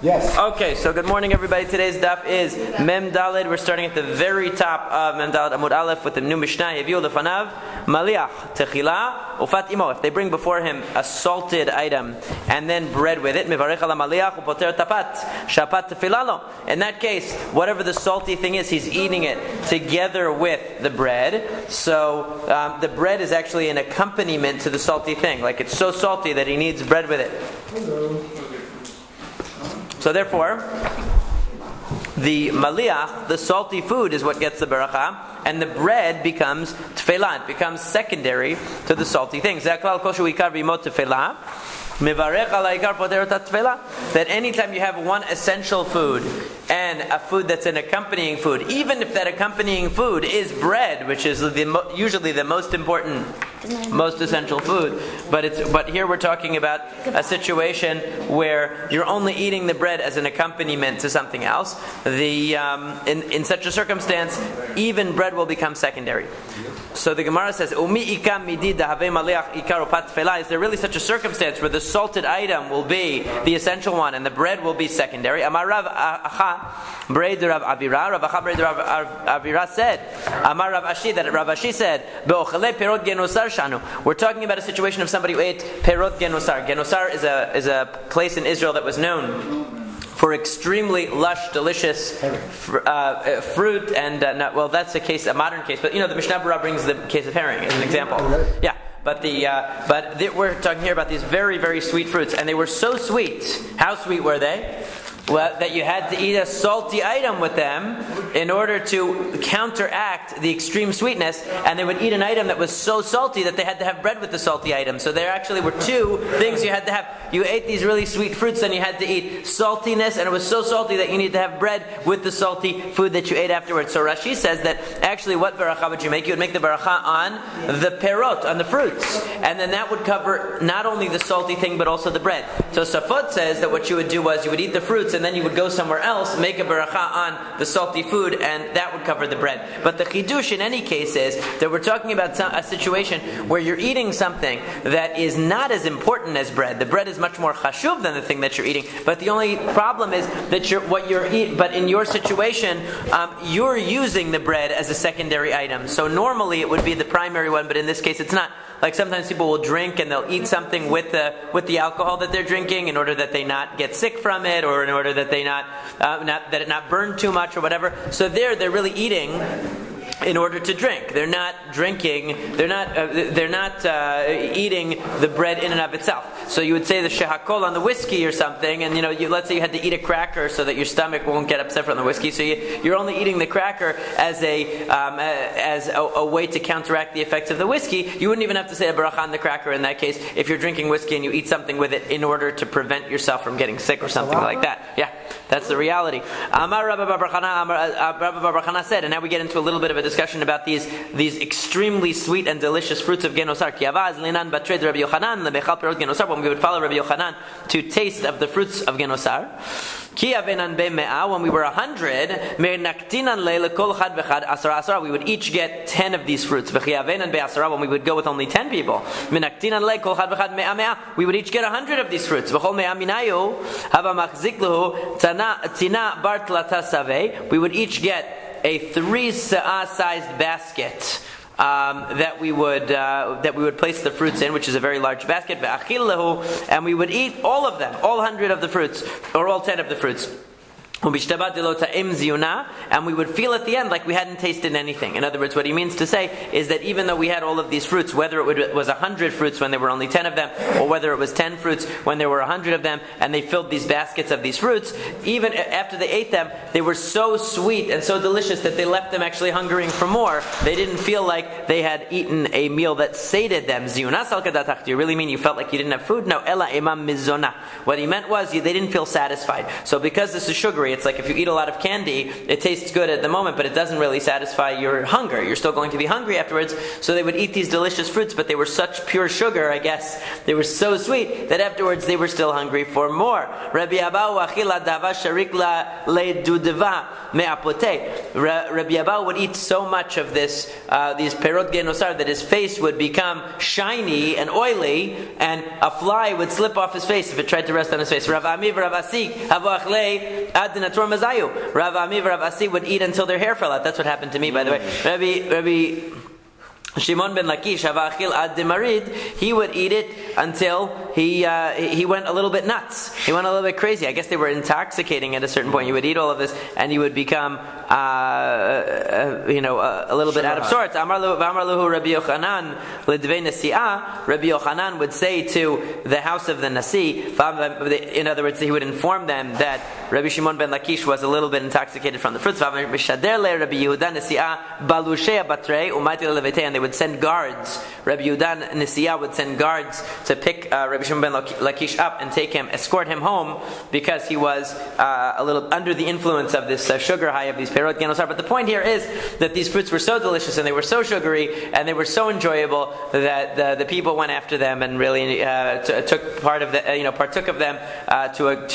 Yes. Okay, so good morning, everybody. Today's daf is Mem Daled. We're starting at the very top of Mem Daled Amud Aleph with the new Mishnah. Yaviu lefanav maliach techila ufat imo. If they bring before him a salted item and then bread with it, mivarech ala maliach upoter tapat shapat tefilalo. In that case, whatever the salty thing is, he's eating it together with the bread. So the bread is actually an accompaniment to the salty thing. Like it's so salty that he needs bread with it. Hello. So therefore, the maliach, the salty food, is what gets the beracha, and the bread becomes tefillah. It becomes secondary to the salty things. That anytime you have one essential food and a food that's an accompanying food, even if that accompanying food is bread, which is usually the most important, most essential food, but here we're talking about a situation where you're only eating the bread as an accompaniment to something else. In such a circumstance, even bread will become secondary. So the Gemara says, is there really such a circumstance where the salted item will be the essential one and the bread will be secondary? Amar Rav Acha Breid Rav Avira. Rav Acha Breid Rav Avira said, Amar Rav Ashi, that Rav Ashi said, Be'ochelei perot genosar shanu. We're talking about a situation of somebody who ate perot genosar. Genosar is a place in Israel that was known for extremely lush, delicious fruit, and that's a modern case. But the Mishnah Berurah brings the case of herring as an example. Yeah, but we're talking here about these very, very sweet fruits, and they were so sweet. How sweet were they? Well, that you had to eat a salty item with them in order to counteract the extreme sweetness, and they would eat an item that was so salty that they had to have bread with the salty item. So there actually were two things you had to have. You ate these really sweet fruits, then you had to eat saltiness, and it was so salty that you needed to have bread with the salty food that you ate afterwards. So Rashi says that actually what beracha would you make? You would make the beracha on the perot, on the fruits, and then that would cover not only the salty thing but also the bread. So Safot says that what you would do was you would eat the fruits and then you would go somewhere else, make a beracha on the salty food, and that would cover the bread. But the chidush in any case is that we're talking about a situation where you're eating something that is not as important as bread. The bread is much more chashuv than the thing that you're eating. But the only problem is that but in your situation, you're using the bread as a secondary item. So normally it would be the primary one, but in this case it's not. Like sometimes people will drink and they'll eat something with the alcohol that they're drinking in order that they not get sick from it, or in order that they not that it not burn too much or whatever. So they're really eating in order to drink. They're not drinking. They're not eating the bread in and of itself. So you would say the shehakol on the whiskey or something, and let's say you had to eat a cracker so that your stomach won't get upset from the whiskey. So you're only eating the cracker as a way to counteract the effects of the whiskey. You wouldn't even have to say a beracha on the cracker in that case if you're drinking whiskey and you eat something with it in order to prevent yourself from getting sick or something like that. Yeah, that's the reality. Amar Rabbi Bar Bar Chana said, and now we get into a little bit of a discussion about these extremely sweet and delicious fruits of genosar. When we would follow Rabbi Yochanan to taste of the fruits of genosar. When we were 100, we would each get 10 of these fruits. When we would go with only 10 people, we would each get 100 of these fruits. We would each get a 3 sa'ah sized basket that we would place the fruits in, which is a very large basket. And we would eat all of them, all 100 of the fruits, or all 10 of the fruits. And we would feel at the end like we hadn't tasted anything. In other words, what he means to say is that even though we had all of these fruits, whether it was 100 fruits when there were only 10 of them, or whether it was 10 fruits when there were 100 of them, and they filled these baskets of these fruits, even after they ate them, they were so sweet and so delicious that they left them actually hungering for more. They didn't feel like they had eaten a meal that sated them. Do you really mean you felt like you didn't have food? No. What he meant was they didn't feel satisfied. So because this is sugary, hungry. It's like if you eat a lot of candy, it tastes good at the moment, but it doesn't really satisfy your hunger. You're still going to be hungry afterwards. So they would eat these delicious fruits, but they were such pure sugar, I guess. They were so sweet that afterwards they were still hungry for more. Rabbi Abba would eat so much of this, these perot genosar, that his face would become shiny and oily, and a fly would slip off his face if it tried to rest on his face. Rav Ami v'Rav Asi would eat until their hair fell out. That's what happened to me, by the way. Rabbi Shimon ben Lakish, Havachil ad demarid, he would eat it until he went a little bit nuts. He went a little bit crazy. I guess they were intoxicating at a certain point. He would eat all of this, and he would become, a little bit out of sorts. Amarluhu Rabbi Yochanan l'dvei nasi'ah. Rabbi Yochanan would say to the house of the Nasi, in other words, he would inform them that Rabbi Shimon ben Lakish was a little bit intoxicated from the fruits. Rabbi Yehuda nasi'ah balushei batrei u'mati levetei, and they would send guards. Rabbi Yehuda Nasi'ah would send guards to pick Rabbi Shimon ben Lakish up and escort him home, because he was a little under the influence of this sugar high of these perot genosar. But the point here is that these fruits were so delicious and they were so sugary and they were so enjoyable that the people went after them and really took part of partook of them to a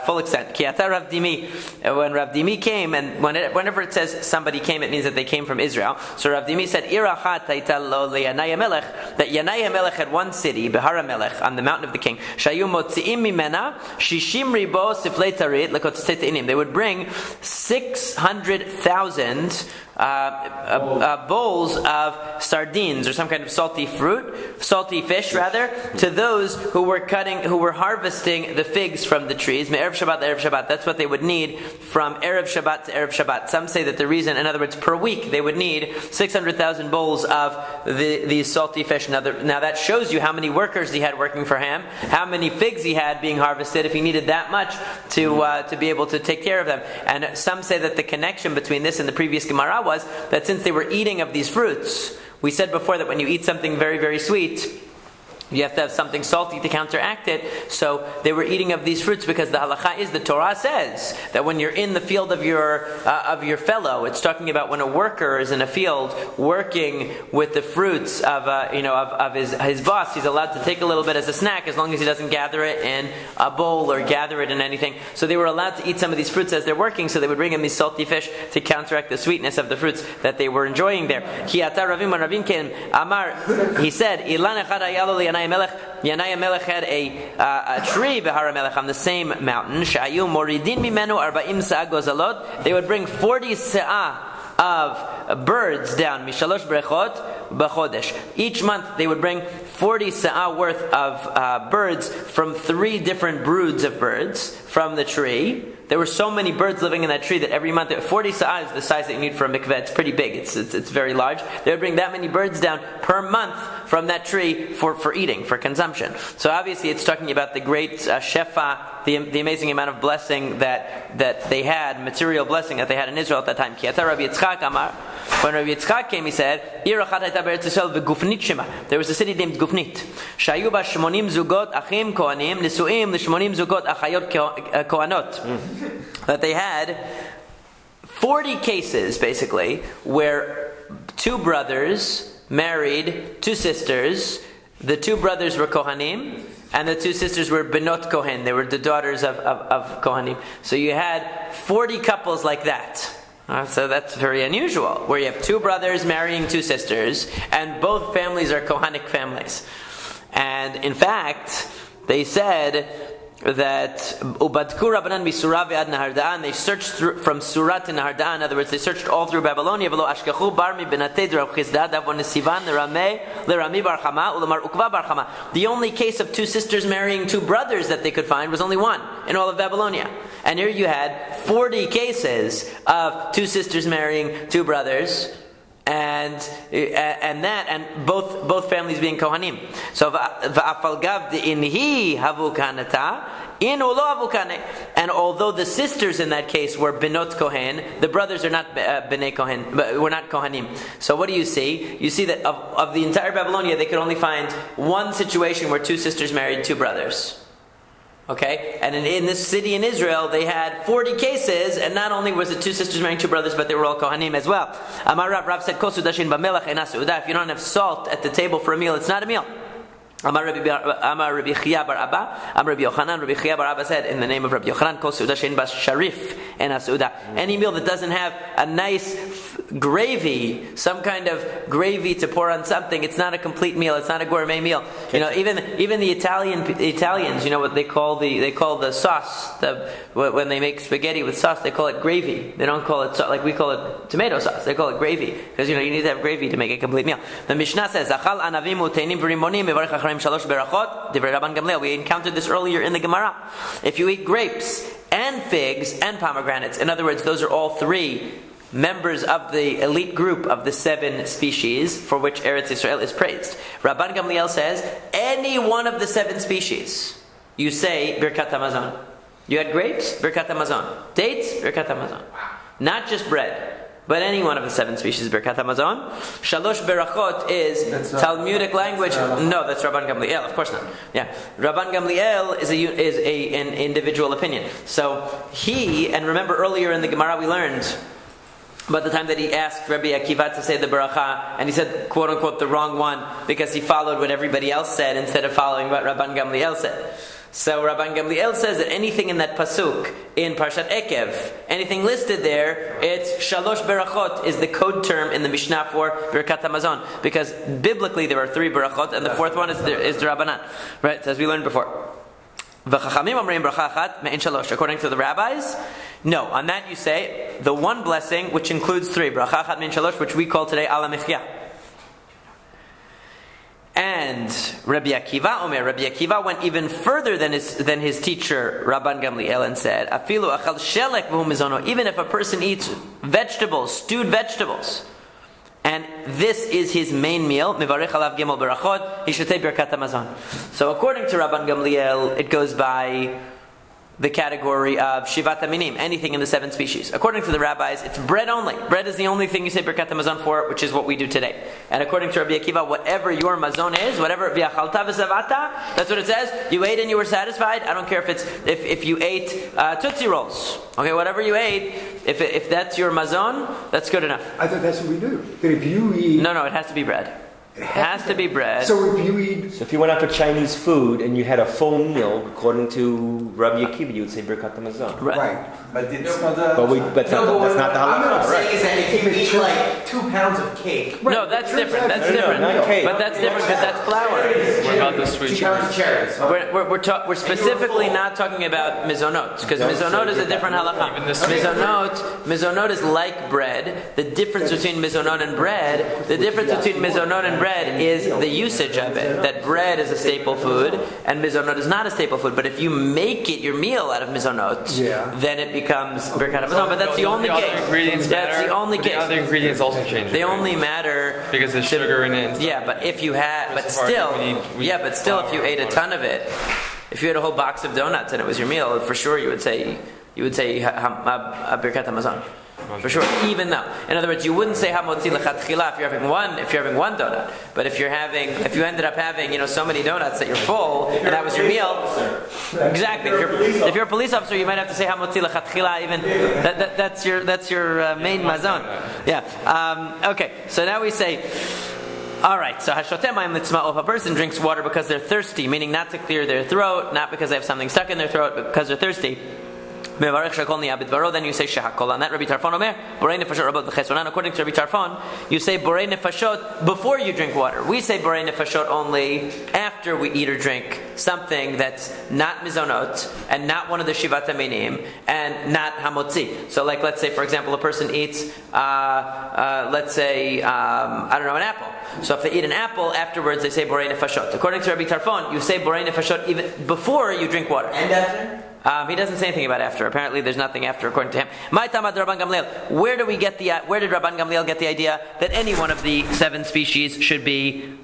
full extent. Kiata Rav Dimi, when Rav Dimi came, and whenever it says somebody came, it means that they came from Israel. So Rav Dimi said, that Yanai HaMelech had one city, Behar HaMelech, on the mountain of the king. Shayu motzi'im mimena shishim ribo siflei tarit lekotzetei inim. They would bring 600,000 bowls of sardines, or some kind of salty fish, to those who were harvesting the figs from the trees. Me'erev Shabbat to Erev Shabbat. That's what they would need from Erev Shabbat to Erev Shabbat. Some say that the reason, in other words, per week, they would need 600,000 bowls of these salty fish. Now that shows you how many workers he had working for him, how many figs he had being harvested, if he needed that much to be able to take care of them. And some say that the connection between this and the previous Gemara was that since they were eating of these fruits, we said before that when you eat something very, very sweet, you have to have something salty to counteract it. So they were eating of these fruits because the halacha is, the Torah says that when you're in the field of your fellow, it's talking about when a worker is in a field working with the fruits of his boss, he's allowed to take a little bit as a snack as long as he doesn't gather it in a bowl or gather it in anything. So they were allowed to eat some of these fruits as they're working, so they would bring in these salty fish to counteract the sweetness of the fruits that they were enjoying there. He said, Ilan echad hayalo li Yanai HaMelech had a tree Behar HaMelech on the same mountain. Shayu moridin mimenu 40 sa'ah gozalot. They would bring 40 sa'ah of birds down. Mishalosh berachot b'chodesh. Each month they would bring 40 sa'ah worth of birds from 3 different broods of birds from the tree. There were so many birds living in that tree that every month, 40 sa'ah is the size that you need for a mikveh. It's pretty big. It's very large. They would bring that many birds down per month from that tree for eating, for consumption. So obviously it's talking about the great shefa, the amazing amount of blessing that they had, material blessing that they had in Israel at that time. Kiata Rabbi Yitzchak Amar. When Rabbi Yitzchak came, he said, there was a city named Gufnit. Shayu ba 80 zugot achim kohanim nisuim l-80 zugot achayot kohanot. That they had 40 cases, basically, where 2 brothers married 2 sisters. The 2 brothers were Kohanim, and the 2 sisters were Benot Kohen. They were the daughters of Kohanim. So you had 40 couples like that. So that's very unusual, where you have 2 brothers marrying 2 sisters, and both families are Kohanic families. And in fact, they said that Ubadku Rabbanan misura ve'ad Naharda'an, they searched from Surah to Naharda'an. In other words, they searched all through Babylonia. V'lo ashkachu bar mi benatei d'Rav Chisda davon Sivan l'Rami bar Chama u'lemar Ukva bar Chama. The only case of 2 sisters marrying 2 brothers that they could find was only one in all of Babylonia. And here you had 40 cases of 2 sisters marrying 2 brothers. And both families being Kohanim. So va'afalgav de'inhi havu kanata in ulo havu kane. And although the sisters in that case were benot Kohen, the brothers are not bnei Kohen, but were not Kohanim. So what do you see? You see that of the entire Babylonia, they could only find one situation where 2 sisters married 2 brothers. Okay, and in this city in Israel, they had 40 cases, and not only was it 2 sisters marrying 2 brothers, but they were all Kohanim as well. Amar Rav said, "Kol sudashin b'melech ena seudah." If you don't have salt at the table for a meal, it's not a meal. Amar Rabbi Chia bar Abba, Amar Rabbi Yochanan. Rabbi Chia bar Abba said, in the name of Rabbi Yochanan, "Kol seudah shein bas sharif ena seudah." Any meal that doesn't have a nice gravy, some kind of gravy to pour on something, it's not a complete meal. It's not a gourmet meal. You know, even the Italians, you know what they call the sauce. When they make spaghetti with sauce, they call it gravy. They don't call it like we call it tomato sauce. They call it gravy because you need to have gravy to make a complete meal. The Mishnah says, "Achal anavim uteinim v'rimonim mevarich acharayim shalosh berachot." Divrei Rabban Gamliel. We encountered this earlier in the Gemara. If you eat grapes and figs and pomegranates, in other words, those are all 3 members of the elite group of the 7 species for which Eretz Yisrael is praised. Rabban Gamliel says, any one of the 7 species, you say Birkat HaMazon. You had grapes, Birkat HaMazon. Dates, Birkat HaMazon. Not just bread, but any one of the 7 species, Birkat HaMazon. Shalosh Berachot is Talmudic language. No, that's Rabban Gamliel. Of course not. Yeah, Rabban Gamliel is an individual opinion. So he, and remember earlier in the Gemara we learned about the time that he asked Rabbi Akiva to say the beracha, and he said, quote unquote, the wrong one, because he followed what everybody else said instead of following what Rabban Gamliel said. So Rabban Gamliel says that anything in that pasuk, in Parshat Ekev, anything listed there, it's Shalosh Berachot is the code term in the Mishnah for Birkat HaMazon. Because biblically there are 3 berachot, and the 4th one is the Rabbanan. Right, as we learned before. According to the rabbis, no. On that you say the one blessing, which includes 3 bracha achat min shalosh, which we call today ala mechya. And Rabbi Akiva went even further than his teacher Rabban Gamliel and said, afilu achal shelek v'hu mizono. Even if a person eats vegetables, stewed vegetables, and this is his main meal, Mevarech alav gimel berachot, he should say Birkat HaMazon. So according to Rabban Gamliel, it goes by the category of Shivat HaMinim, anything in the 7 species. According to the rabbis, it's bread only. Bread is the only thing you say Birkat HaMazon for, which is what we do today. And according to Rabbi Akiva, whatever your mazon is, whatever v'achalta v'savata, that's what it says. You ate and you were satisfied. I don't care if you ate Tootsie Rolls. Okay, whatever you ate, if that's your mazon, that's good enough. I thought that's what we do. That if you eat... No, it has to be bread. It has to be bread. So if you eat... So if you went out for Chinese food and you had a full meal, according to Rabbi Akiva, you would say Birkat HaMazon. Right. But that's not the halakha. What I'm saying is that if you eat like 2 pounds of cake... Right. No, that's different. That's different. Not cake. But that's different because that's flour. What about the sweet 2 pounds of cherries. We're specifically not talking about mizonot, because mizonot is a different halakha. Mizonot is like bread. The difference between mizonot and bread, is the usage of it. That bread is a staple food and mizonot is not a staple food. But if you make it your meal out of mizonot, then it becomes Birkat HaMazon. But that's the only case. That's the only case. The other ingredients also change. They only matter because there's sugar in it. Yeah, but if you had, but still, if you ate a ton of it, if you had a whole box of donuts and it was your meal, for sure you would say Birkat HaMazon. For sure, even though, in other words, you wouldn't say hamotzi lechatchila if you're having one donut. But if you ended up having, so many donuts that you're full, and that was your meal, exactly. If you're a police officer, you might have to say hamotzi lechatchila. Even that's your main mazon. Yeah. Okay. So now we say. All right, so hashotem mayim litzma'o, if a person drinks water because they're thirsty, meaning not to clear their throat, not because they have something stuck in their throat, but because they're thirsty. Then you say shehakol. On that, Rabbi Tarfon omer borei nefashot rabot v'chesonan. According to Rabbi Tarfon, you say borei nefashot before you drink water. We say borei nefashot only after we eat or drink something that's not mizonot and not one of the shivat haminim and not hamotzi. So, like, let's say, for example, a person eats, an apple. So if they eat an apple, afterwards they say borei nefashot. According to Rabbi Tarfon, you say borei nefashot even before you drink water. And after? He doesn't say anything about after. Apparently, there's nothing after, according to him. My tamad Rabban Gamliel. Where did Rabban Gamliel get the idea that any one of the 7 species should be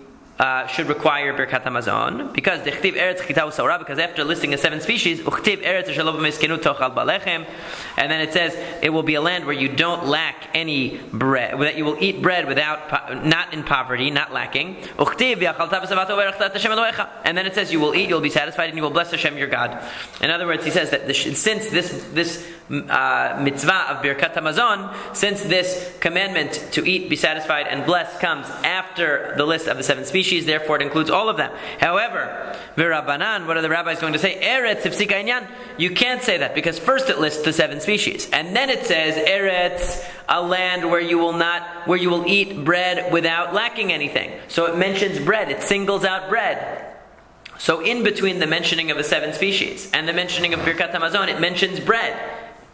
should require Birkat Hamazon because dechtiv eretz chita u'saura, because after listing the 7 species, uchtiv eretz shelo b'miskenu tochal balechem, and then it says it will be a land where you don't lack any bread, that you will eat bread without, not in poverty, not lacking. Uchtiv v'achalta v'savato v'erachtat Hashem Elohecha, and then it says you will eat, you will be satisfied, and you will bless Hashem your God. In other words, he says that since this mitzvah of Birkat Hamazon, since this commandment to eat, be satisfied, and bless comes after the list of the 7 species, therefore it includes all of them. However, V'Rabbanan, what are the rabbis going to say? Eretz hifsika inyan. You can't say that because first it lists the 7 species, and then it says Eretz, a land where you will eat bread without lacking anything. So it mentions bread. It singles out bread. So in between the mentioning of the 7 species and the mentioning of Birkat Hamazon, it mentions bread.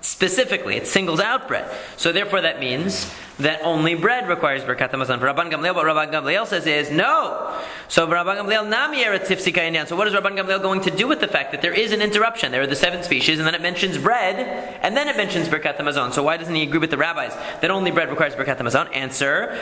Specifically, it singles out bread. So therefore that means that only bread requires Birkat Hamazon. For Rabban Gamliel, what Rabban Gamliel says is, no. So Rabban Gamliel, nami eretz hifsika inyan. So what is Rabban Gamliel going to do with the fact that there is an interruption? There are the 7 species, and then it mentions bread, and then it mentions Birkat Hamazon. So why doesn't he agree with the rabbis that only bread requires Birkat Hamazon? Answer,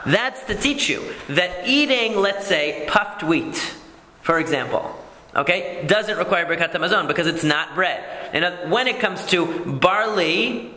that's to teach you that eating, let's say, puffed wheat, for example, okay, doesn't require Birkat Hamazon because it's not bread. And when it comes to barley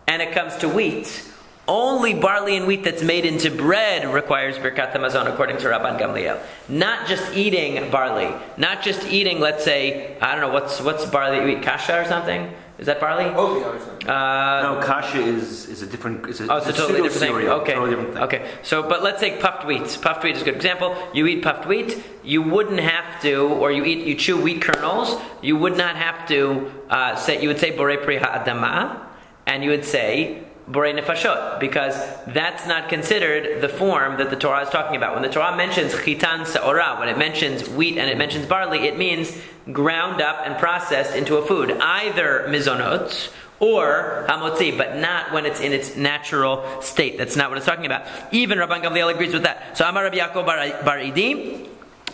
and it comes to wheat, only barley and wheat that's made into bread requires Birkat Hamazon according to Rabban Gamliel. Not just eating barley, not just eating, let's say, I don't know, what's barley you eat, kasha or something? Is that barley? No, kasha is a different. It's a totally different thing. Okay. Totally different thing. Okay. So, but let's take puffed wheat. Puffed wheat is a good example. You eat puffed wheat, you wouldn't have to, or you chew wheat kernels. You would not have to say. You would say borei pri ha'adama, and you would say borei nefashot, because that's not considered the form that the Torah is talking about. When the Torah mentions chitan se'ora, when it mentions wheat and it mentions barley, it means ground up and processed into a food, either mizonot or hamotzi, but not when it's in its natural state. That's not what it's talking about. Even Rabban Gamliel agrees with that. So Amar Rabbi Yaakov bar Idi.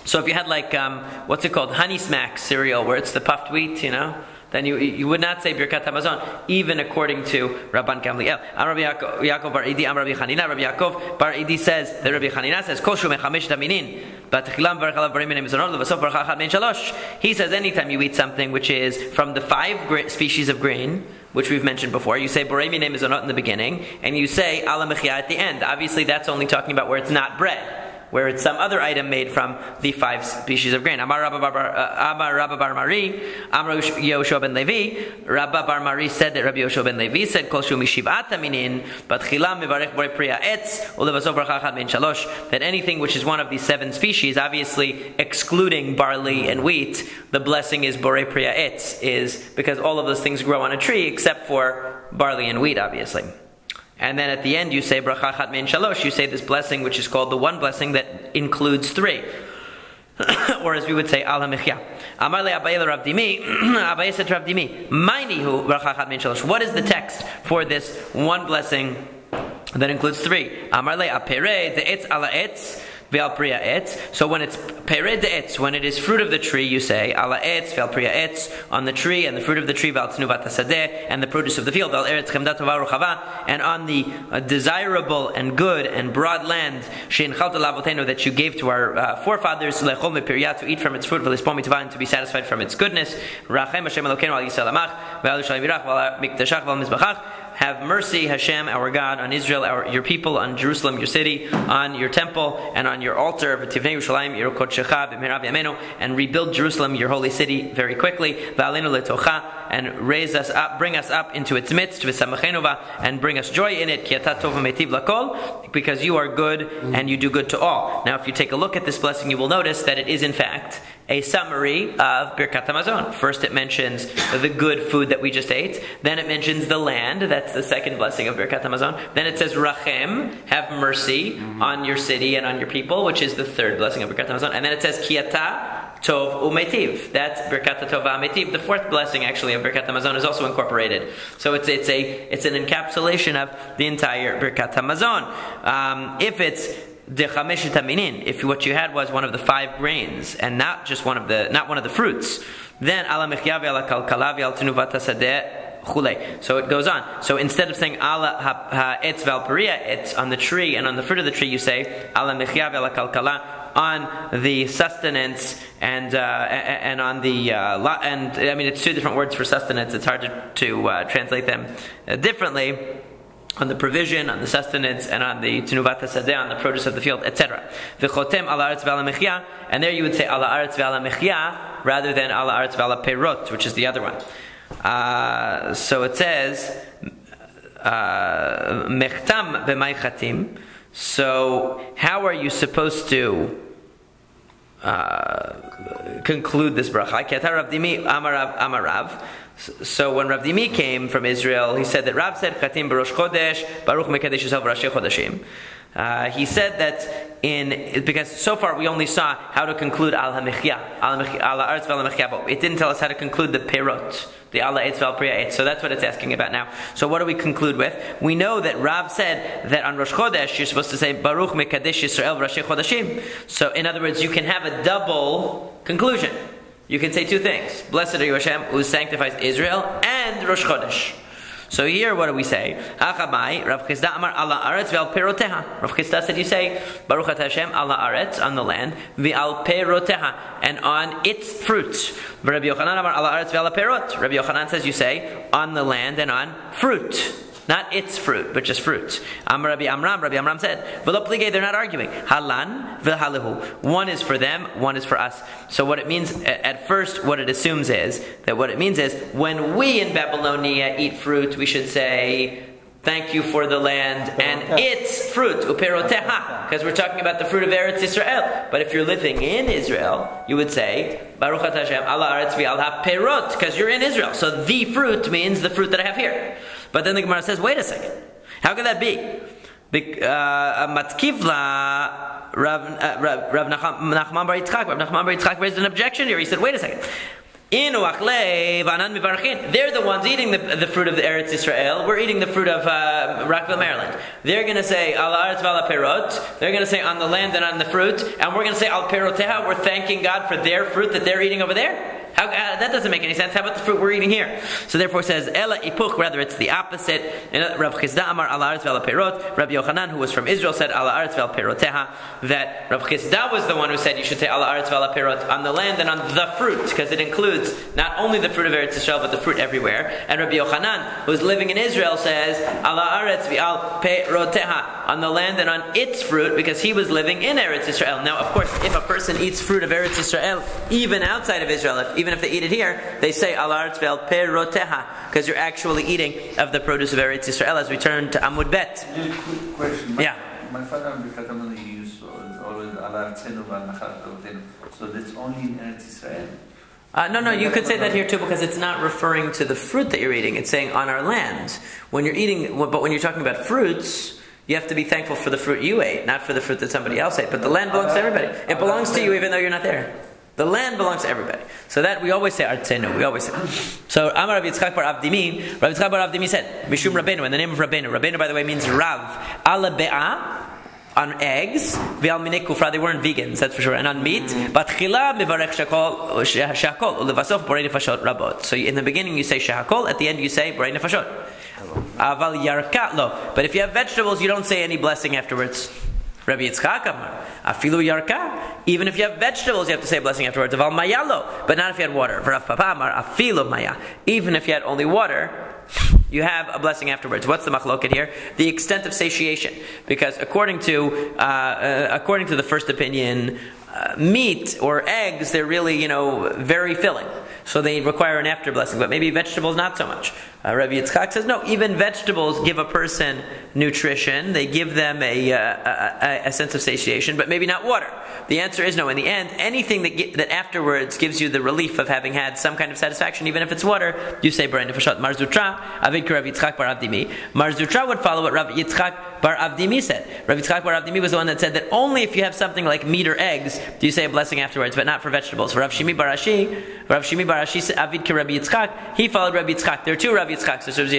So if you had like what's it called, Honey Smacks cereal, where it's the puffed wheat, then you would not say Birkat Hamazon, even according to Rabban Gamliel. Rabbi Yaakov bar Idi, Rabbi Chanina. Rabbi Yaakov bar Idi says, that Rabbi Chanina says, Kol shu mechamesh taminin, b'tchilam v'rech alav barim minei mizonot, v'sof v'rech achad min shalosh. He says, anytime you eat something which is from the 5 species of grain, which we've mentioned before, you say borei minei mizonot in the beginning, and you say ala mechia at the end. Obviously, that's only talking about where it's not bread, where it's some other item made from the 5 species of grain. Amar Rabba bar Mari, Amar Yehoshua ben Levi. Rabba bar Mari said that Rabbi Yehoshua ben Levi said, Kol shu mishiv'at aminin, but chilam mivarech borei pri ha'etz, ulevasov barach achad min shalosh, that anything which is one of these 7 species, obviously excluding barley and wheat, the blessing is borei pri ha'etz, is because all of those things grow on a tree except for barley and wheat, obviously. And then at the end you say bracha chat mein shalosh, you say this blessing which is called the one blessing that includes 3. Or as we would say, al ha-mechya. Amar le Abaye le Rav Dimi, Abaye said to Rav Dimi, Mainihu bracha chat mein shalosh. What is the text for this one blessing that includes 3? Amar le apere de etz ala etz ve'al priya etz. So when it's pere de etz, when it is fruit of the tree, you say ala etz ve'al priya etz, on the tree and the fruit of the tree, ve'al tnuvat hasadeh, and the produce of the field, ve'al eretz chemdat tova ruchava, and on the desirable and good and broad land she'inchalta lavotenu, that you gave to our forefathers, lechol mepirya, to eat from its fruit, v'lispom mitva, and to be satisfied from its goodness. Rachem Hashem Elokeinu al Yisrael amach ve'al Yisrael virach ve'al miktashach ve'al mizbachach. Have mercy, Hashem, our God, on Israel, your people, on Jerusalem, your city, on your temple, and on your altar, and rebuild Jerusalem, your holy city, very quickly, and raise us up, bring us up into its midst, and bring us joy in it, because you are good and you do good to all. Now, if you take a look at this blessing, you will notice that it is in fact a summary of Birkat Hamazon. First it mentions the good food that we just ate, then it mentions the land, that's the second blessing of Birkat Hamazon, then it says Rachem, have mercy on your city and on your people, which is the third blessing of Birkat Hamazon, and then it says Kiyata Tov Umetiv, that's Birkat Tova Umetiv. The fourth blessing actually of Birkat Hamazon is also incorporated. So it's an encapsulation of the entire Birkat Hamazon. If it's if what you had was one of the 5 grains and not just one of the fruits, then ala mechya ve'ala kalkala ve'al tenuvat hasadeh chulei. So it goes on. So instead of saying ala ha'etz v'al it's on the tree and on the fruit of the tree, you say ala mechya v'ala kalkala, on the sustenance and on the and I mean it's two different words for sustenance. It's hard to translate them differently. On the provision, on the sustenance, and on the tenuvat hasadeh, on the produce of the field, etc. V'chotem ala aretz v'ala mechya, and there you would say ala aretz v'ala mechya rather than ala aretz v'ala perot, which is the other one. So it says mechtam b'may chatim. So how are you supposed to conclude this bracha? Ketar Rav Dimi Amarav. So when Rav Dimi came from Israel, he said that Rav said Chatim Barosh Chodesh Baruch Mekadesh Yisrael V'Rashi Chodeshim. He said that because so far we only saw how to conclude Al HaMechya, Al Ha'aretz V'Al HaMechya, but it didn't tell us how to conclude the Perot, the Al Ha'etz V'Al Priya Etz. So that's what it's asking about now. So what do we conclude with? We know that Rav said that on Rosh Chodesh you're supposed to say Baruch Mekadesh Yisrael V'Rashi Chodeshim. So in other words, you can have a double conclusion. You can say two things. Blessed are you Hashem who sanctifies Israel and Rosh Chodesh. So here what do we say? Achamai, Rav Chisda Amar ala aretz v'al peroteha. Rav Chisda said you say Baruch Atah Hashem ala aretz, on the land, v'al peroteha, and on its fruit. Rabbi Yochanan Amar ala aretz v'al perot. Rabbi Yochanan says you say on the land and on fruit. Not its fruit, but just fruit. Rabbi Amram said, V'lo pligei, they're not arguing. Halan v'halehu. One is for them, one is for us. So what it means, at first, what it assumes is, that what it means is, when we in Babylonia eat fruit, we should say, thank you for the land and its fruit, uperoteha, because we're talking about the fruit of Eretz Israel. But if you're living in Israel, you would say, Baruch Atah Hashem, ala aretz v'al ha-perot, because you're in Israel. So the fruit means the fruit that I have here. But then the Gemara says, wait a second. How could that be? Matkivla Rav Nachman Bar Yitzchak. Rav Nachman Bar Yitzchak raised an objection here. He said, wait a second. They're the ones eating the fruit of the Eretz Israel. We're eating the fruit of Rockville, Maryland. They're going to say al aretz v'al perot. They're going to say on the land and on the fruit, and we're going to say al peroteha. We're thanking God for their fruit that they're eating over there. That doesn't make any sense. How about the fruit we're eating here? So therefore it says ela ipuch. Rather, it's the opposite. Rav Chisda Amar al aretz v'al perot. Rabbi Yochanan, who was from Israel, said al aretz v'al peroteha. That Rav Chisda was the one who said you should say al aretz v'al perot, on the land and on the fruit, because it includes not only the fruit of Eretz Israel, but the fruit everywhere. And Rabbi Yochanan, who's living in Israel, says ala aretz v'al peroteha, on the land and on its fruit, because he was living in Eretz Israel. Now, of course, if a person eats fruit of Eretz Israel, even outside of Israel, even if they eat it here, they say al aretz v'al peroteha, because you're actually eating of the produce of Eretz Israel. As we turn to Amud Bet. Quick question. Yeah. My father used always al aretzenu v'al nachal. So that's only in Eretz Israel. No, you could say that here too, because it's not referring to the fruit that you're eating. It's saying on our land. When you're eating, but when you're talking about fruits, you have to be thankful for the fruit you ate, not for the fruit that somebody else ate. But the land belongs to everybody. It belongs to you even though you're not there. The land belongs to everybody. So that we always say Artzenu. We always say. So Amar Rav Yitzchak Bar Avdimi. Rav Yitzchak Bar Avdimi said, Mishum Rabbeinu, in the name of Rabbeinu. Rabbeinu, by the way, means Rav. Ala Be'ah, on eggs, v'al minei kufra, they weren't vegans, that's for sure, and on meat. But chila mivarech shakol, ulevasof borei nefashot rabot. So in the beginning you say shakol, at the end you say borei nefashot. Aval yarka lo. But if you have vegetables, you don't say any blessing afterwards. Rabbi Yitzchak Amar, afilu yarka. Even if you have vegetables, you have to say a blessing afterwards. Aval mayalo, but not if you had water. Rav Papa Amar, afilu maya. Even if you had only water, you have a blessing afterwards. What's the machloket here? The extent of satiation. Because according to the first opinion, meat or eggs, they're really, very filling. So they require an after blessing. But maybe vegetables, not so much. Rabbi Yitzchak says, no, even vegetables give a person nutrition. They give them a sense of satiation, but maybe not water. The answer is no. In the end, anything that afterwards gives you the relief of having had some kind of satisfaction, even if it's water, you say Borei Nefashot. Mar Zutra, Avid Rav Yitzchak Bar Avdimi. Mar Zutra would follow what Rav Yitzchak Bar Avdimi said. Rav Yitzchak Bar Avdimi was the one that said that only if you have something like meat or eggs do you say a blessing afterwards, but not for vegetables. For Rav Shimi Bar Ashi said Avid Rabbi Yitzchak. He followed Rabbi Yitzchak. There are two Rabbi Yitzchak. So there's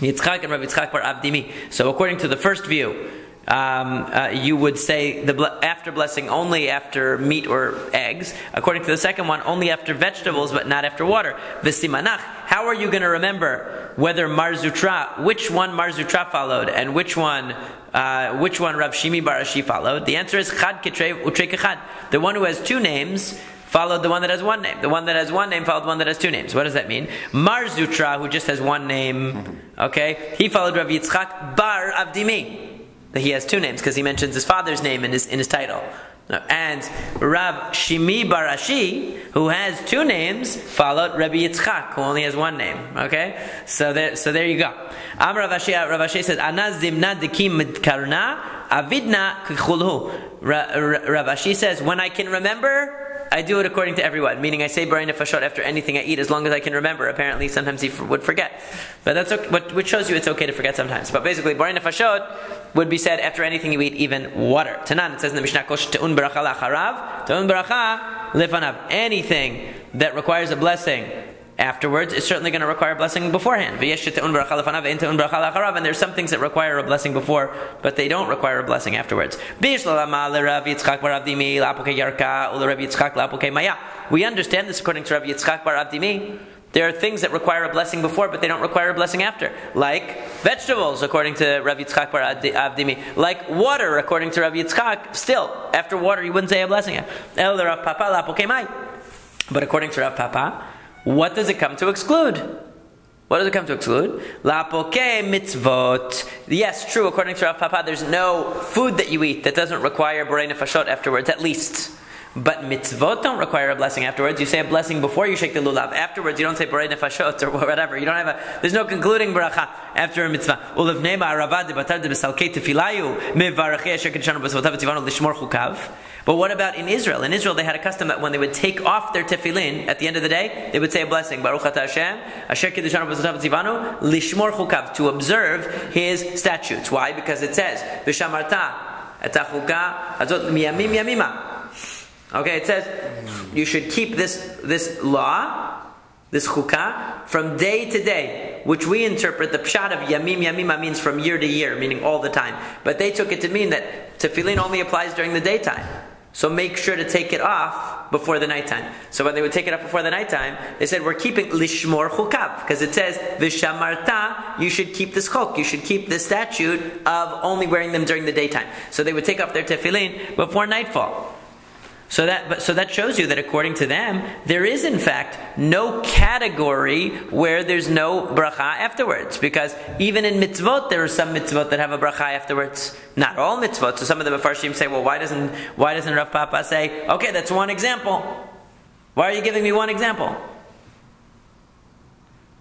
Yitzchak and Rabbi Yitzchak Bar Avdimi. So according to the first view, you would say after blessing only after meat or eggs. According to the second one, only after vegetables, but not after water. V'simanach. How are you going to remember whether which one Marzutra followed, and which one Rav Shimi Barashi followed? The answer is Chad Kitrei Utrei Kechad. The one who has two names followed the one that has one name. The one that has one name followed the one that has two names. What does that mean? Marzutra, who just has one name, okay, he followed Rav Yitzchak Bar Avdimi. He has two names because he mentions his father's name in his title. And Rav Shimi Barashi, who has two names, followed Rabbi Yitzchak, who only has one name. Okay, so there you go. Am Rav Ashi says, "Anaz dimna dekim midkarna avidna kichulhu." Rav Ashi says, when I can remember, I do it according to everyone. Meaning, I say B'rei Nefashot after anything I eat, as long as I can remember. Apparently, sometimes he would forget, but that's okay, which shows you it's okay to forget sometimes. But basically, B'rei Nefashot would be said after anything you eat, even water. Tanan, it says in the Mishnah, Kosh te'un beracha lacharav, te'un beracha lefanav. Anything that requires a blessing afterwards is certainly going to require a blessing beforehand. And there's some things that require a blessing before, but they don't require a blessing afterwards. We understand this according to Rav Yitzchak Bar Avdimi. There are things that require a blessing before, but they don't require a blessing after. Like vegetables, according to Rav Yitzchak Bar Avdimi. Like water, according to Rav Yitzchak. Still, after water, you wouldn't say a blessing. But according to Rav Papa, what does it come to exclude? What does it come to exclude? Lapoke mitzvot. Yes, true, according to Rav Papa, there's no food that you eat that doesn't require B'rei Nefashot afterwards, at least. But mitzvot don't require a blessing afterwards. You say a blessing before you shake the lulav. Afterwards, you don't say B'rei Nefashot or whatever. You don't have there's no concluding bracha after a mitzvah. But what about in Israel? In Israel, they had a custom that when they would take off their tefillin at the end of the day, they would say a blessing, Baruch Ata Hashem, Asher Kiddushanu B'Zotav Tzivanu, Lishmor Chukav, to observe His statutes. Why? Because it says, V'shamarta et hachuka azot miyamim yamima. Okay, it says you should keep this law, this chukah, from day to day, which we interpret the pshat of yamim yamima means from year to year, meaning all the time. But they took it to mean that tefillin only applies during the daytime. So make sure to take it off before the nighttime. So when they would take it off before the nighttime, they said we're keeping lishmor chukav, because it says v'shamarta, you should keep this chok, you should keep this statute of only wearing them during the daytime. So they would take off their tefillin before nightfall. So that shows you that according to them, there is in fact no category where there's no bracha afterwards. Because even in mitzvot, there are some mitzvot that have a bracha afterwards. Not all mitzvot. So some of the Mefarshim say, well, why doesn't Rav Papa say, okay, that's one example. Why are you giving me one example?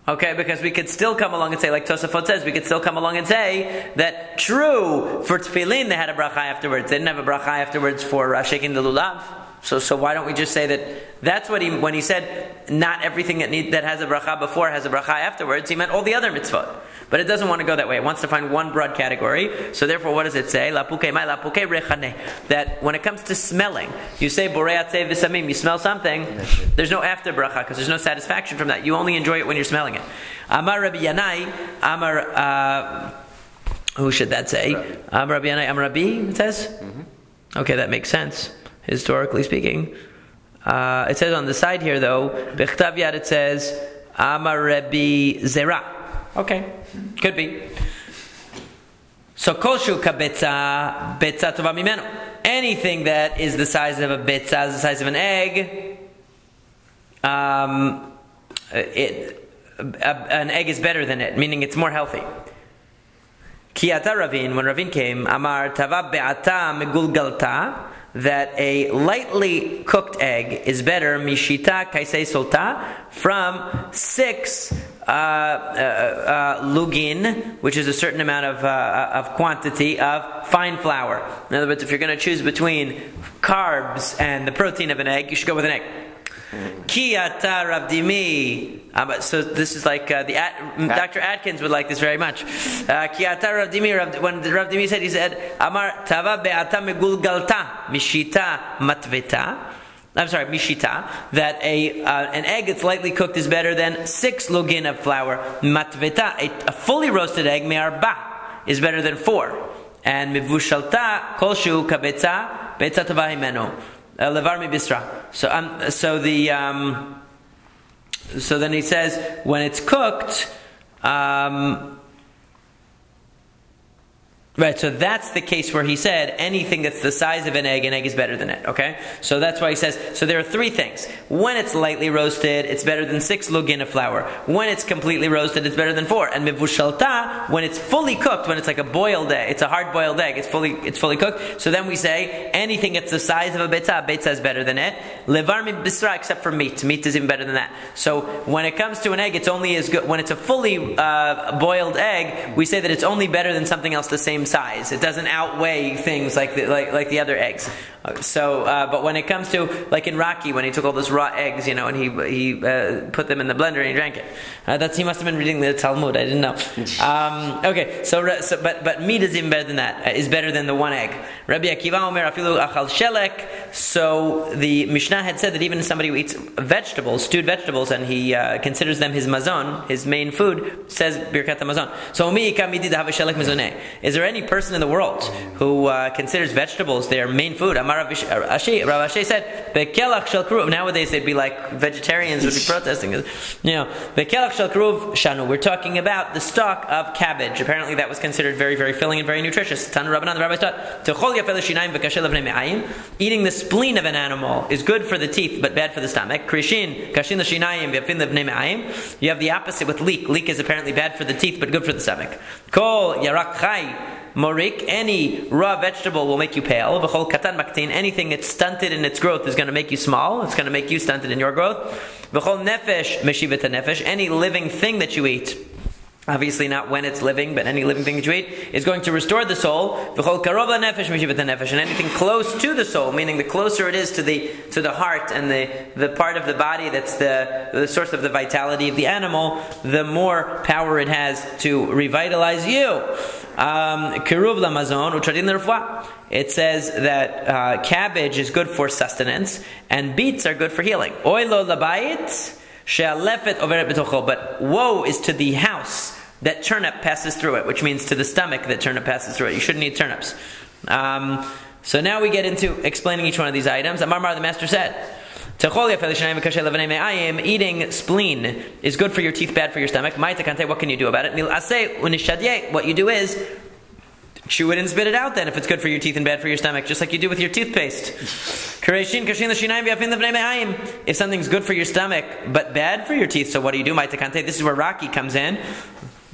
Okay, because we could still come along and say, like Tosafot says, we could still come along and say that true, for tefillin they had a bracha afterwards. They didn't have a bracha afterwards for shaking the lulav. So why don't we just say that's what when he said not everything that has a bracha before has a bracha afterwards, he meant all the other mitzvot. But it doesn't want to go that way. It wants to find one broad category. So therefore, what does it say? That when it comes to smelling, you say borei atzei v'samim, you smell something, there's no after bracha because there's no satisfaction from that. You only enjoy it when you're smelling it. Amar Rabbi Yanai, who should that say? Amar Rabbi Yanai, Amar Rabbi, it says? Mm-hmm. Okay, that makes sense. Historically speaking, it says on the side here though, Bechtav Yad it says Amar Rabbi Zera. Okay, could be. So koshu kabetza betza tova mimenu. Anything that is the size of a betza, the size of an egg, an egg is better than it, meaning it's more healthy. Kiyata Ravin, when Ravin came, Amar tava be'ata megulgalta, that a lightly cooked egg is better mishita kaisei solta from 6 lugin, which is a certain amount of quantity of fine flour. In other words, if you're going to choose between carbs and the protein of an egg, you should go with an egg. Kiyata Ravdimi. So this is like Dr. Atkins would like this very much. Kiyata Ravdimi. When Ravdimi said, he said, Amar tava be'ata megulgalta mishita matveta. I'm sorry, mishita. That an egg that's lightly cooked is better than 6 lugin of flour. Matveta, a fully roasted egg, me'arba, is better than 4. and mivushalta kolshu kabetza betza tova himenu levar mibisra. So then he says when it's cooked. Right, so that's the case where he said anything that's the size of an egg is better than it, okay? So that's why he says, so there are three things. When it's lightly roasted, it's better than 6 lugin of flour. When it's completely roasted, it's better than 4. And mivushalta, when it's fully cooked, when it's like a boiled egg, it's a hard-boiled egg, it's fully cooked. So then we say, anything that's the size of a betza is better than it. Levar mi bisra, except for meat. Meat is even better than that. So when it comes to an egg, it's only as good, when it's a fully boiled egg, we say that it's only better than something else the same size. It doesn't outweigh things like the other eggs. But when it comes to, like in Rocky, when he took all those raw eggs, and he put them in the blender and he drank it. He must have been reading the Talmud. I didn't know. Okay, but meat is even better than that. Is better than the one egg. Rabbi Akiva Omer afilu achal shelek. So the Mishnah had said that even somebody who eats vegetables, stewed vegetables, and he considers them his mazon, his main food, says birkat hamazon. So is there any person in the world who considers vegetables their main food? Rav Ashi said, "Bekelach shel kruv." Nowadays they'd be like vegetarians would be protesting. Bekelach shel kruv shanu. We're talking about the stalk of cabbage. Apparently that was considered very, very filling and very nutritious. Tanu Rabbanan, the rabbis taught, eating the spleen of an animal is good for the teeth but bad for the stomach. Krishin kashin l'shinayim v'yafin l'vnei me'ayim. You have the opposite with leek. Leek is apparently bad for the teeth but good for the stomach. Kol yarak chai. Morik, any raw vegetable will make you pale. V'chol katan maktin, anything that's stunted in its growth is going to make you small. It's going to make you stunted in your growth. V'chol nefesh meshivet nefesh, any living thing that you eat, obviously not when it's living, but any living thing that you eat, is going to restore the soul. V'chol karov nefesh meshivet nefesh, and anything close to the soul, meaning the closer it is to the heart and the part of the body that's the source of the vitality of the animal, the more power it has to revitalize you. Kiruv lamazon utradin l'refua. It says that cabbage is good for sustenance and beets are good for healing. Oy lo labayit she'alefet overet betocho. But woe is to the house that turnip passes through it, which means to the stomach that turnip passes through it. You shouldn't eat turnips. So now we get into explaining each one of these items. Amar Mar, the master said, eating spleen is good for your teeth, bad for your stomach. What can you do about it? What you do is chew it and spit it out then if it's good for your teeth and bad for your stomach, just like you do with your toothpaste. If something's good for your stomach but bad for your teeth, so what do you do? This is where Rocky comes in.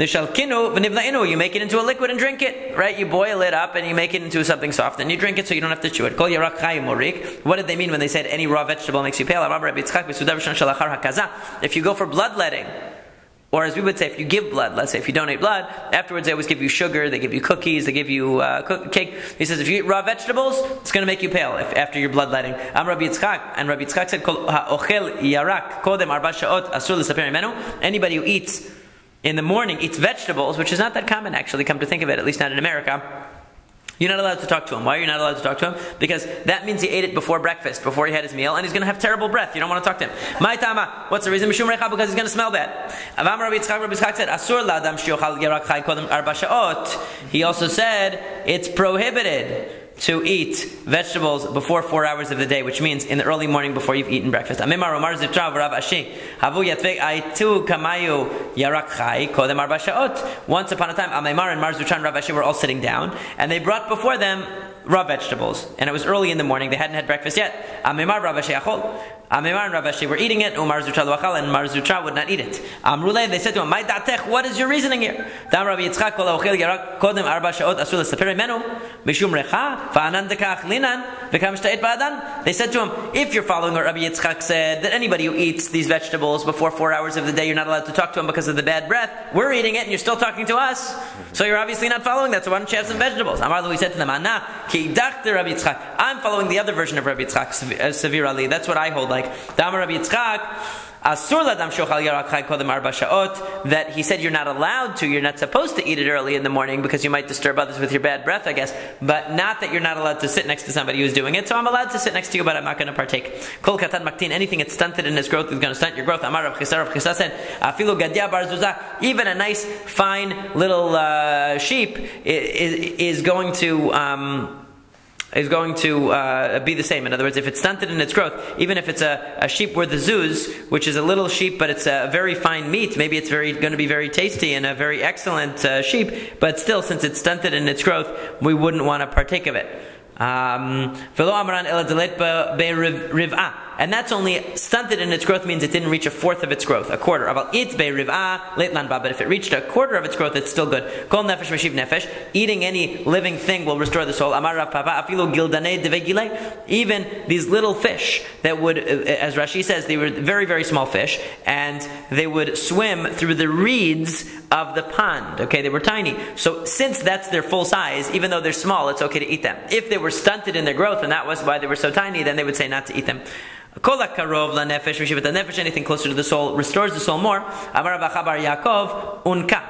You make it into a liquid and drink it, right? You boil it up and you make it into something soft and you drink it so you don't have to chew it. What did they mean when they said any raw vegetable makes you pale? If you go for bloodletting, or as we would say, if you give blood, let's say if you donate blood, afterwards they always give you sugar, they give you cookies, they give you cake. He says if you eat raw vegetables, it's going to make you pale after your bloodletting. And Rabbi Yitzchak said, anybody who eats in the morning, eats vegetables, which is not that common actually, come to think of it, at least not in America, you're not allowed to talk to him. Why are you not allowed to talk to him? Because that means he ate it before breakfast, before he had his meal, and he's going to have terrible breath. You don't want to talk to him. My tama, what's the reason? Mishum recha, because he's going to smell bad. Rabbi Yitzchak said, Asur la'adam shiochal yarak chai kodem arba sha'ot. He also said, it's prohibited to eat vegetables before 4 hours of the day, which means in the early morning before you've eaten breakfast. Once upon a time, Amemar and Mar Zutra and Rav Ashi were all sitting down, and they brought before them raw vegetables, and it was early in the morning, they hadn't had breakfast yet. Amemar Rav Ashi achol. Amemar and Rav Ashi were eating it, Umar Zutra lo achal, and Mar Zutra would not eat it. Amruleh, they said to him, "My datech, what is your reasoning here?" Dam Rabbi Yitzchak kol haochel yarak kodem arba shaot asur lesaper mimenu mishum recha va'anan dekach linan v'kam shta'et ba'adan. They said to him, if you're following what Rabbi Yitzchak said, that anybody who eats these vegetables before 4 hours of the day, you're not allowed to talk to him because of the bad breath. We're eating it, and you're still talking to us, so you're obviously not following that. So why don't you have some vegetables? Amar Lu, he said to them, Ana ki dachte Rabbi Yitzchak. I'm following the other version of Rabbi Yitzchak, severely. That's what I hold like. Damar Rabbi Yitzchak, Asur ladam shochal yarak chai kodem arba sha'ot, that he said you're not allowed to, you're not supposed to eat it early in the morning because you might disturb others with your bad breath, I guess, but not that you're not allowed to sit next to somebody who's doing it. So I'm allowed to sit next to you, but I'm not going to partake. Kol katan maktin, anything that's stunted in its growth is going to stunt your growth. Amar Rav Chisda said, afilu gadya bar zuzah, even a nice, fine little sheep is going to be the same. In other words, if it's stunted in its growth, even if it's a sheep with the zuz, which is a little sheep, but it's a very fine meat, maybe it's going to be very tasty and a very excellent sheep, but still, since it's stunted in its growth, we wouldn't want to partake of it. And that's only stunted in its growth means it didn't reach a fourth of its growth, a quarter. But if it reached a quarter of its growth, it's still good. Eating any living thing will restore the soul. Even these little fish that would, as Rashi says, they were very, very small fish, and they would swim through the reeds of the pond. Okay, they were tiny. So since that's their full size, even though they're small, it's okay to eat them. If they were stunted in their growth, and that was why they were so tiny, then they would say not to eat them. Anything closer to the soul restores the soul more. Amar Rav Acha bar Yaakov unka.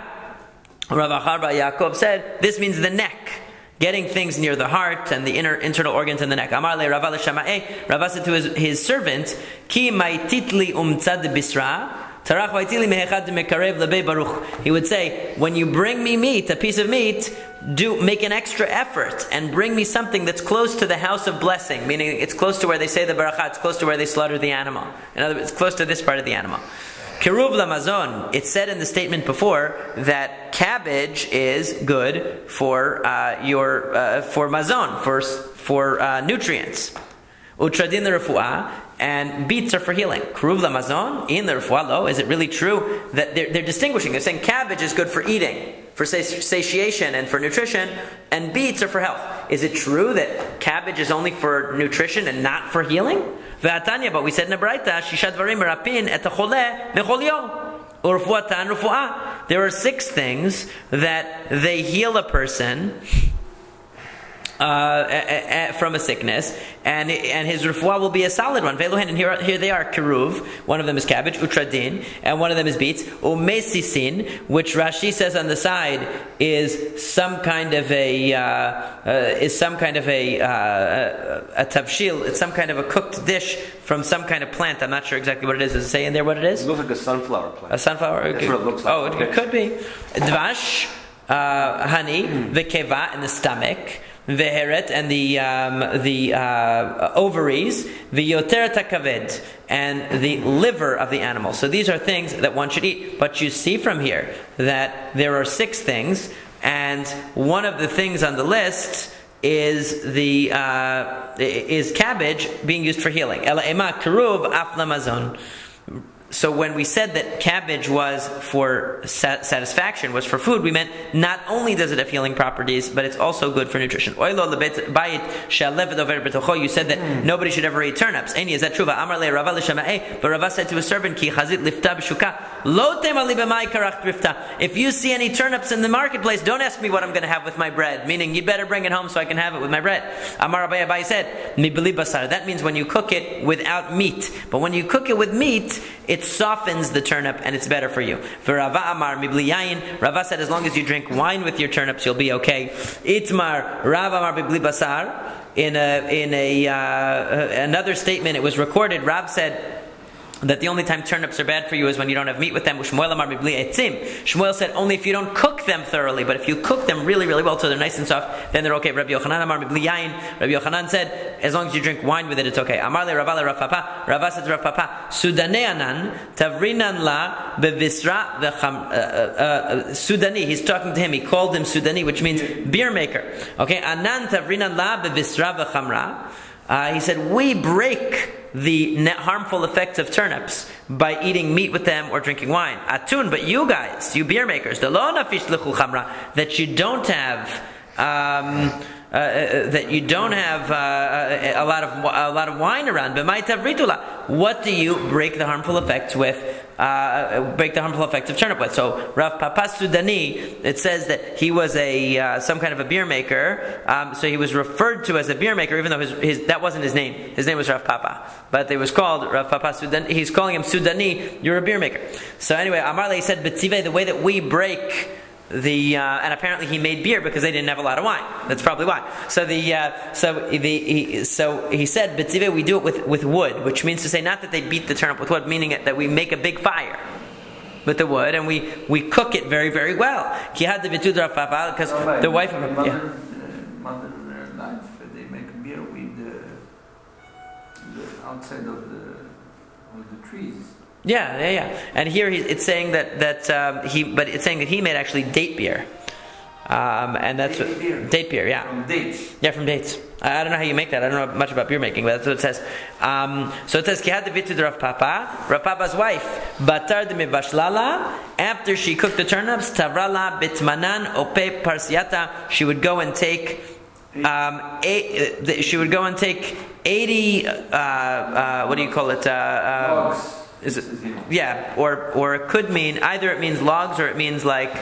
Rav Acha bar Yaakov said this means the neck, getting things near the heart and the internal organs in the neck. Amar le Rava l'shama'e. Rava said to his servant, Ki maititli umtzad bisra. He would say, when you bring me meat, a piece of meat, make an extra effort and bring me something that's close to the house of blessing, meaning it's close to where they say the barakah, it's close to where they slaughter the animal. In other words, it's close to this part of the animal. Kiruv lamazon, it said in the statement before that cabbage is good for for mazon, for nutrients. Utradin refuah, and beets are for healing. Kruv lamazon in the refuah lo. Is it really true that they're distinguishing? They're saying cabbage is good for eating, for satiation and for nutrition, and beets are for health. Is it true that cabbage is only for nutrition and not for healing? Ve'atanya, but we said in the Braita, shisha dvarim merapin et hacholeh bechol yom. Urfuatan refuah. There are 6 things that they heal a person from a sickness, and his refuah will be a solid one. And here they are: kiruv, one of them is cabbage; utradin, and one of them is beets; umesisin, which Rashi says on the side is some kind of a tavshil. It's some kind of a cooked dish from some kind of plant. I'm not sure exactly what it is. Does it say in there what it is? It looks like a sunflower plant. A sunflower. That's what it looks like. Oh, it could be dvash, honey, v'keva in the stomach. Veheret, and the ovaries, v'yoter takaved, and the liver of the animal. So these are things that one should eat. But you see from here that there are 6 things, and one of the things on the list is is cabbage being used for healing. Ela ema keruv af lamazon. So when we said that cabbage was for satisfaction, was for food, we meant not only does it have healing properties, but it's also good for nutrition. You said that nobody should ever eat turnips. Is that true? But Rava said to his servant, if you see any turnips in the marketplace, don't ask me what I'm going to have with my bread. Meaning, you'd better bring it home so I can have it with my bread. Amar Abaye said, that means when you cook it without meat. But when you cook it with meat, it softens the turnip and it's better for you. For Rava Amar Mibli Yayin, Rava said as long as you drink wine with your turnips, you'll be okay. Itmar Rava Amar Mibli Basar. In another statement, it was recorded. Rav said that the only time turnips are bad for you is when you don't have meat with them. Shmuel said only if you don't cook them thoroughly, but if you cook them really, really well so they're nice and soft, then they're okay. Rabbi Yochanan said as long as you drink wine with it, it's okay. Amar le Rava le Rav Papa. Rava said to Rav Papa, Sudane anan tavrinan la bevisra Sudani. He's talking to him. He called him Sudani, which means beer maker. Okay, anan tavrinan la bevisra v'chamra. He said, we break the harmful effects of turnips by eating meat with them or drinking wine. Atun, but you guys, you beer makers, that you don't have that you don't have a lot of wine around. What do you break the harmful effects with? Break the harmful effects of turnip with. So Rav Papa Sudani, it says that he was some kind of a beer maker. So he was referred to as a beer maker, even though that wasn't his name. His name was Rav Papa, but it was called Rav Papa Sudani. He's calling him Sudani. You're a beer maker. So anyway, Amarle, he said, "B'tzivei, the way that we break." And apparently he made beer because they didn't have a lot of wine. That's probably why. So he said, "B'tzivei, we do it with wood," which means to say not that they beat the turnip with wood, meaning that we make a big fire with the wood and we cook it very, very well. Because the wife of mother life, they make beer with the outside of the trees. Yeah. And here it's saying that it's saying that he made actually date beer, and that's date beer, yeah. From dates. Yeah, from dates. I don't know how you make that. I don't know much about beer making, but that's what it says. So it says Ki had vitud Rav Papa, Rav Papa's wife, batar de mevashlala. After she cooked the turnips, tavrala bitmanan ope parsiata. She would go and take 80. What do you call it? Logs. Is it? Yeah, or it could mean either it means logs or it means like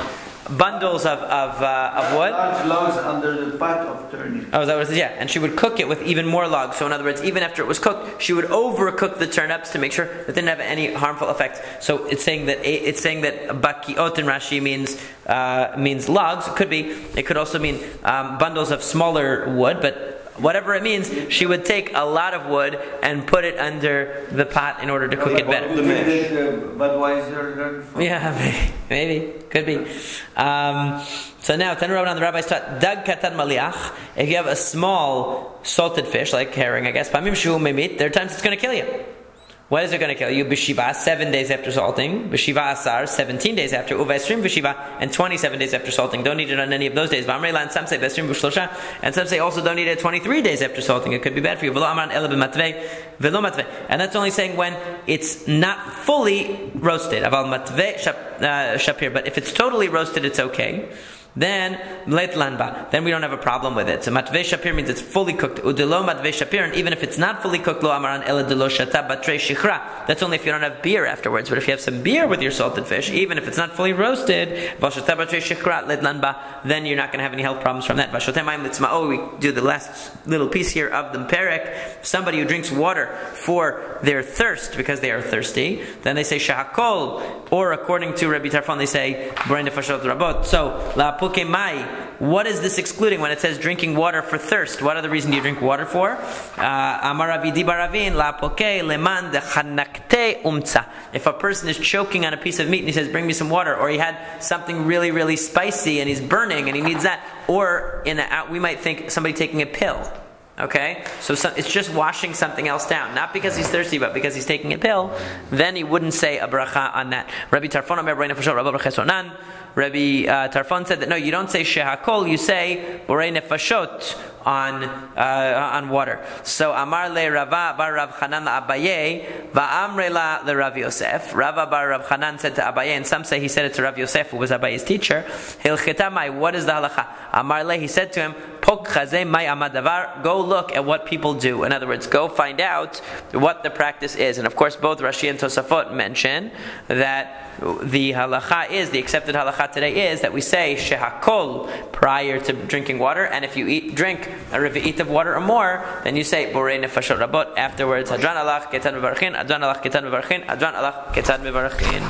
bundles of wood. Large logs under the pot of turnip. Oh, is that what it says? Yeah, and she would cook it with even more logs. So in other words, even after it was cooked, she would overcook the turnips to make sure that it didn't have any harmful effects. So it's saying that bakiot in Rashi means logs. It could be. It could also mean bundles of smaller wood, but. Whatever it means, she would take a lot of wood and put it under the pot in order to cook it better. Budweiser. Yeah, maybe. Could be. So now, Tanu Rabbanan, the rabbis taught, Dag katan maliach, if you have a small salted fish, like herring, I guess, pamim shu memit, there are times it's going to kill you. When is it going to kill you? B'shiva, 7 days after salting. B'shiva asar, 17 days after. Uvesrim b'shiva, and 27 days after salting. Don't eat it on any of those days. V'amrei and some say b'srim b'shlosha, and some say also don't eat it 23 days after salting. It could be bad for you. V'lo amran ele b'matvei, v'lo matvei. And that's only saying when it's not fully roasted. Aval matvei shapir. But if it's totally roasted, it's okay. Then leit lanba. Then we don't have a problem with it. So matvei shapir means it's fully cooked. Udelo matvei shapir, and even if it's not fully cooked, lo amaran ela delo shata batrei shichra. That's only if you don't have beer afterwards. But if you have some beer with your salted fish, even if it's not fully roasted, vashata batrei shichra leit lanba, then you're not going to have any health problems from that. Vashotem ma'im litzma'o. We do the last little piece here of the perek. Somebody who drinks water for their thirst because they are thirsty, then they say shahakol, or according to Rabbi Tarfon, they say borei nefashot rabot. So la. What is this excluding when it says drinking water for thirst? What other reason do you drink water for? If a person is choking on a piece of meat and he says, bring me some water, or he had something really, really spicy and he's burning and he needs that, or we might think somebody taking a pill. Okay? So it's just washing something else down. Not because he's thirsty, but because he's taking a pill. Then he wouldn't say a bracha on that. Rabbi Tarfon Rabbi Tarfon said that no, you don't say shehakol, you say borei nefashot on water. So Amar le Rava bar Rav Chanan la Abaye va'amre la le Rav Yosef. Rava bar Rav Chanan said to Abaye, and some say he said it to Rav Yosef, who was Abaye's teacher. Hilcheta mai, what is the halacha? Amar le, he said to him, Pok chazeh mai amadavar. Go look at what people do. In other words, go find out what the practice is. And of course, both Rashi and Tosafot mention that the halacha is, the accepted halacha today is that we say shehakol prior to drinking water, and if you drink a revi'it of water or more, then you say borei nefashot rabot afterwards. Hadran alach ketan mevarchin, hadran alach ketan mevarchin, hadran alach ketan mevarchin.